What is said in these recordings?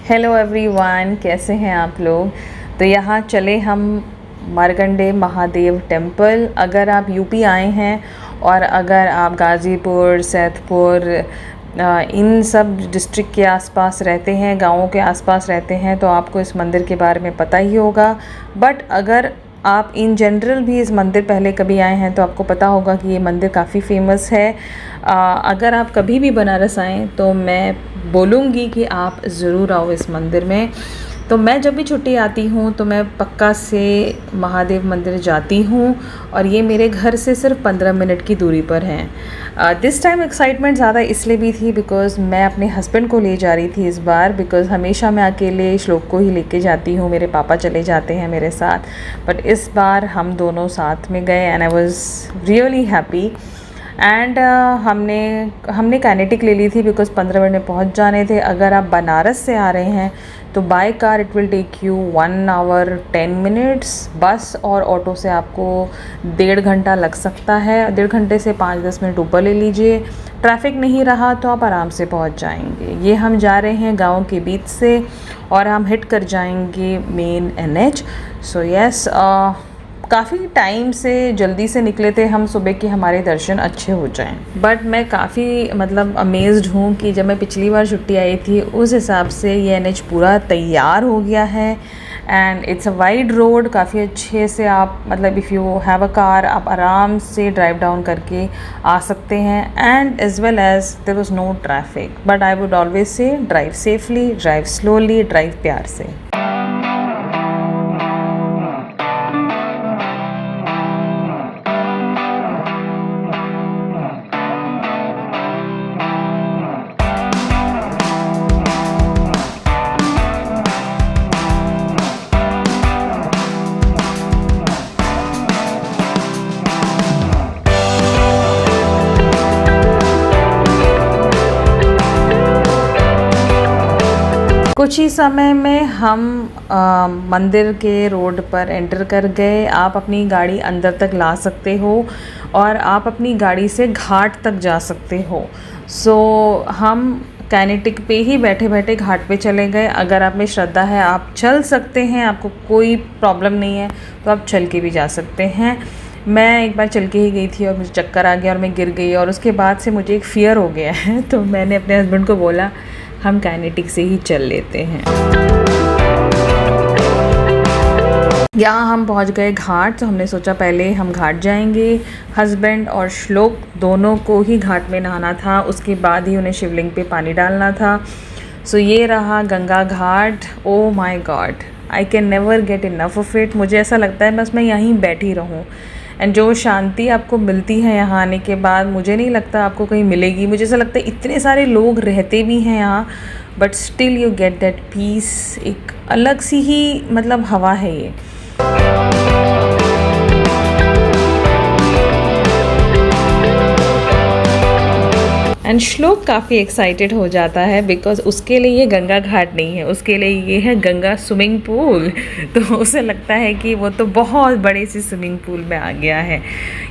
Hello everyone, कैसे हैं आप लोग। तो यहाँ चले हम मार्कंडे महादेव टेम्पल। अगर आप यूपी आए हैं और अगर आप गाज़ीपुर, सैदपुर इन सब डिस्ट्रिक्ट के आसपास रहते हैं, गाँवों के आसपास रहते हैं, तो आपको इस मंदिर के बारे में पता ही होगा। बट अगर आप इन जनरल भी इस मंदिर पहले कभी आए हैं तो आपको पता होगा कि ये मंदिर काफ़ी फेमस है। अगर आप कभी भी बनारस आएँ तो मैं बोलूँगी कि आप ज़रूर आओ इस मंदिर में। तो मैं जब भी छुट्टी आती हूँ तो मैं पक्का से महादेव मंदिर जाती हूँ और ये मेरे घर से सिर्फ 15 मिनट की दूरी पर है। दिस टाइम एक्साइटमेंट ज़्यादा इसलिए भी थी बिकॉज़ मैं अपने हस्बैंड को ले जा रही थी इस बार। बिकॉज़ हमेशा मैं अकेले श्लोक को ही लेके जाती हूँ, मेरे पापा चले जाते हैं मेरे साथ, बट इस बार हम दोनों साथ में गए and I was really happy. And हमने काइनेटिक ले ली थी बिकॉज़ 15 मिनट में पहुंच जाने थे। अगर आप बनारस से आ रहे हैं तो by car it will take you 1 hour 10 minutes. Bus और ऑटो से आपको 1.5 घंटा लग सकता है। 1.5 घंटे से 5-10 मिनट ऊपर ले लीजिए। ट्रैफिक नहीं रहा तो आप आराम से पहुंच जाएंगे। ये हम जा रहे हैं गाँव के बीच से और हम हिट कर जाएंगे मेन NH। सो यस, काफ़ी टाइम से जल्दी से निकले थे हम सुबह कि हमारे दर्शन अच्छे हो जाएं। बट मैं काफ़ी अमेज्ड हूँ कि जब मैं पिछली बार छुट्टी आई थी उस हिसाब से ये NH पूरा तैयार हो गया है। And it's a wide road, काफ़ी अच्छे से आप if you have a car आप आराम से ड्राइव डाउन करके आ सकते हैं। And as well as there was no traffic. But I would always say drive safely, drive slowly, drive प्यार से। कुछ ही समय में हम मंदिर के रोड पर एंटर कर गए। आप अपनी गाड़ी अंदर तक ला सकते हो और आप अपनी गाड़ी से घाट तक जा सकते हो। सो हम काइनेटिक पे ही बैठे बैठे घाट पे चले गए। अगर आप में श्रद्धा है आप चल सकते हैं, आपको कोई प्रॉब्लम नहीं है तो आप चल के भी जा सकते हैं। मैं एक बार चल के ही गई थी और मुझे चक्कर आ गया और मैं गिर गई और उसके बाद से मुझे एक फ़ियर हो गया है। तो मैंने अपने हस्बैंड को बोला हम काइनेटिक से ही चल लेते हैं। यहाँ हम पहुँच गए घाट, तो हमने सोचा पहले हम घाट जाएंगे। हस्बैंड और श्लोक दोनों को ही घाट में नहाना था, उसके बाद ही उन्हें शिवलिंग पे पानी डालना था। सो ये रहा Ganga Ghat. Oh my god, I can never get enough of it. मुझे ऐसा लगता है बस मैं यहीं बैठी रहूँ। एंड जो शांति आपको मिलती है यहाँ आने के बाद मुझे नहीं लगता आपको कहीं मिलेगी। मुझे ऐसा लगता है इतने सारे लोग रहते भी हैं यहाँ but still you get that peace. एक अलग सी ही हवा है ये। एंड श्लोक काफ़ी एक्साइटेड हो जाता है बिकॉज उसके लिए ये गंगा घाट नहीं है, उसके लिए ये है गंगा स्विमिंग पूल। तो उसे लगता है कि वो तो बहुत बड़े से स्विमिंग पूल में आ गया है।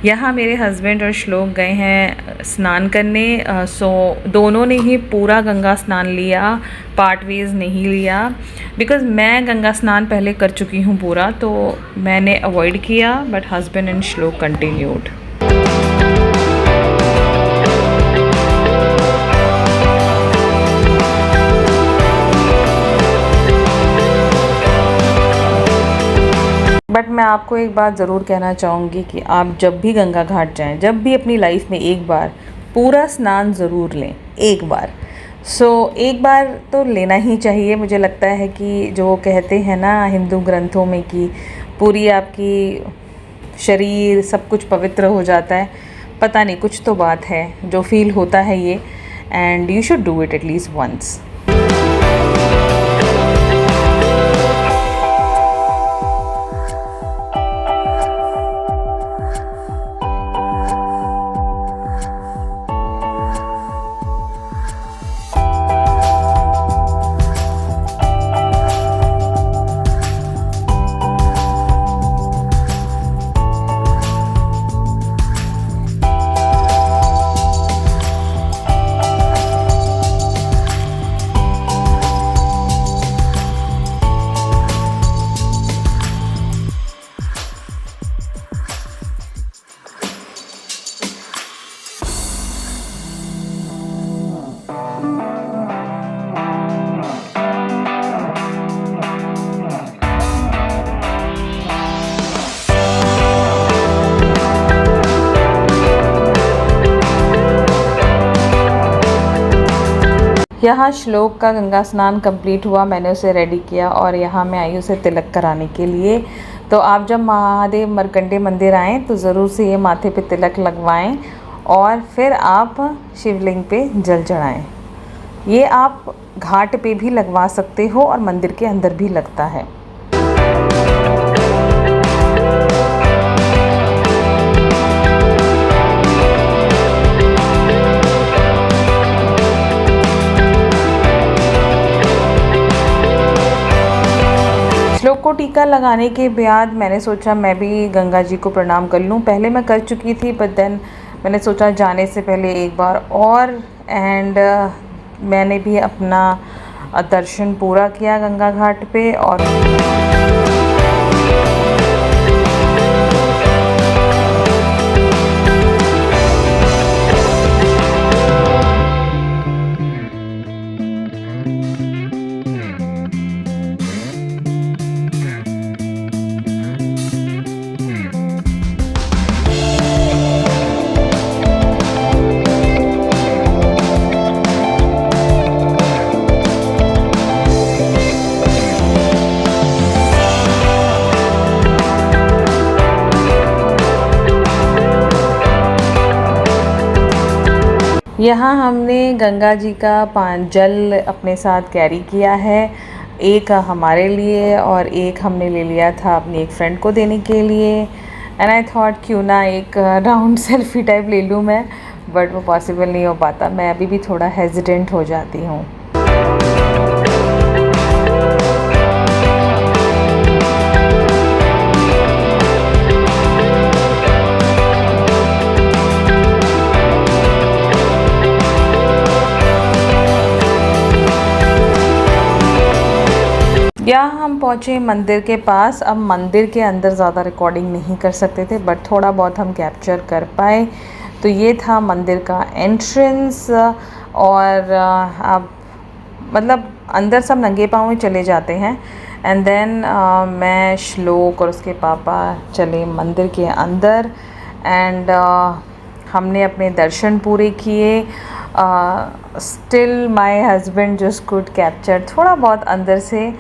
यहाँ मेरे हस्बैंड और श्लोक गए हैं स्नान करने। सो दोनों ने ही पूरा गंगा स्नान लिया, पार्ट वेज नहीं लिया। बिकॉज़ मैं गंगा स्नान पहले कर चुकी हूँ पूरा, तो मैंने अवॉइड किया, बट हस्बैंड एंड श्लोक कंटिन्यूड। बट मैं आपको एक बात ज़रूर कहना चाहूँगी कि आप जब भी गंगा घाट जाएं, जब भी अपनी लाइफ में एक बार पूरा स्नान ज़रूर लें, एक बार। एक बार तो लेना ही चाहिए। मुझे लगता है कि जो कहते हैं ना हिंदू ग्रंथों में कि पूरी आपकी शरीर सब कुछ पवित्र हो जाता है, पता नहीं कुछ तो बात है जो फील होता है ये। And you should do it at least once. यहाँ श्लोक का गंगा स्नान कंप्लीट हुआ, मैंने उसे रेडी किया और यहाँ मैं आई उसे तिलक कराने के लिए। तो आप जब महादेव मार्कंडे मंदिर आएँ तो ज़रूर से ये माथे पे तिलक लगवाएं और फिर आप शिवलिंग पे जल चढ़ाएं। ये आप घाट पे भी लगवा सकते हो और मंदिर के अंदर भी लगता है। श्लोक को टीका लगाने के बाद मैंने सोचा मैं भी गंगा जी को प्रणाम कर लूँ। पहले मैं कर चुकी थी बट देन मैंने सोचा जाने से पहले एक बार और एंड मैंने भी अपना दर्शन पूरा किया गंगा घाट पे। और यहाँ हमने गंगा जी का जल अपने साथ कैरी किया है, एक हमारे लिए और एक हमने ले लिया था अपनी एक फ्रेंड को देने के लिए। एंड आई थॉट क्यों ना एक राउंड सेल्फी टाइप ले लूँ मैं, बट वो पॉसिबल नहीं हो पाता, मैं अभी भी थोड़ा हेजिटेंट हो जाती हूँ। यहाँ हम पहुँचे मंदिर के पास। अब मंदिर के अंदर ज़्यादा रिकॉर्डिंग नहीं कर सकते थे बट थोड़ा बहुत हम कैप्चर कर पाए। तो ये था मंदिर का एंट्रेंस और अब मतलब अंदर सब नंगे पाँव ही चले जाते हैं। एंड देन मैं श्लोक और उसके पापा चले मंदिर के अंदर एंड हमने अपने दर्शन पूरे किए। Still my husband just could capture थोड़ा बहुत अंदर से,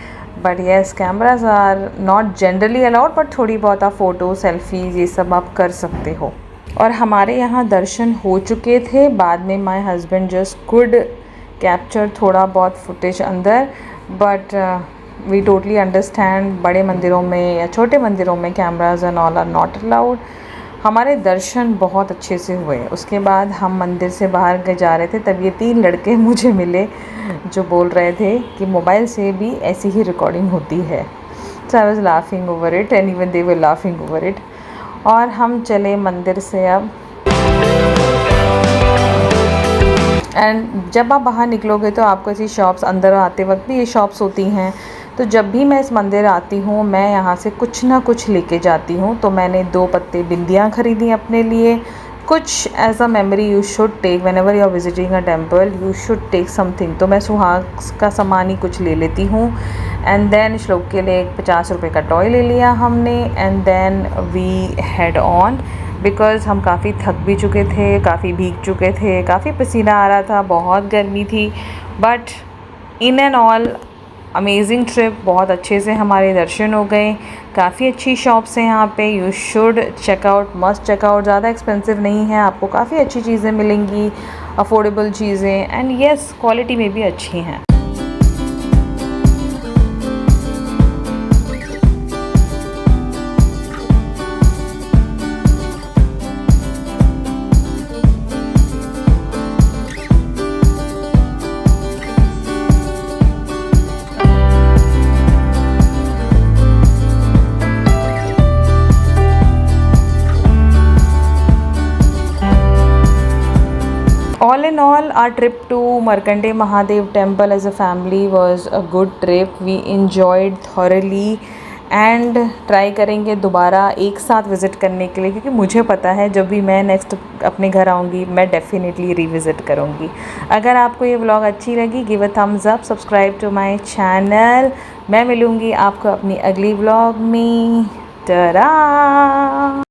but yes cameras are not generally allowed, but थोड़ी बहुत आप फ़ोटो सेल्फीज ये सब आप कर सकते हो। और हमारे यहाँ दर्शन हो चुके थे, बाद में my husband just could capture थोड़ा बहुत फुटेज अंदर, बट वी टोटली अंडरस्टैंड बड़े मंदिरों में या छोटे मंदिरों में cameras and all are not allowed. हमारे दर्शन बहुत अच्छे से हुए। उसके बाद हम मंदिर से बाहर जा रहे थे, तब ये 3 लड़के मुझे मिले जो बोल रहे थे कि मोबाइल से भी ऐसी ही रिकॉर्डिंग होती है। So I was laughing over it and even they were laughing over it. और हम चले मंदिर से अब। एंड जब आप बाहर निकलोगे तो आपको ऐसी शॉप्स, अंदर आते वक्त भी ये शॉप्स होती हैं। तो जब भी मैं इस मंदिर आती हूँ मैं यहाँ से कुछ ना कुछ लेके जाती हूँ। तो मैंने 2 पत्ते बिंदियाँ ख़रीदी अपने लिए, कुछ as a memory you should take whenever you are visiting a temple, you should take something. तो मैं सुहाग का सामान ही कुछ ले लेती हूँ। एंड देन श्लोक के लिए 50 रुपये का टॉय ले लिया हमने। And then we head on because हम काफ़ी थक भी चुके थे, काफ़ी भीग चुके थे, काफ़ी पसीना आ रहा था, बहुत गर्मी थी। But in and all amazing trip, बहुत अच्छे से हमारे दर्शन हो गए। काफ़ी अच्छी शॉप्स हैं यहाँ पे, you should check out, must check out. ज़्यादा एक्सपेंसिव नहीं है, आपको काफ़ी अच्छी चीज़ें मिलेंगी, अफोर्डेबल चीज़ें, एंड येस क्वालिटी में भी अच्छी हैं। All in all, our trip to Markandeya Mahadev temple as a family was a good trip. We enjoyed thoroughly and try करेंगे दोबारा एक साथ विज़िट करने के लिए, क्योंकि मुझे पता है जब भी मैं नेक्स्ट अपने घर आऊँगी मैं डेफ़िनेटली रिविज़िट करूँगी। अगर आपको ये व्लॉग अच्छी लगी, give a thumbs up, subscribe to my channel. मैं मिलूँगी आपको अपनी अगली व्लॉग में। टरा।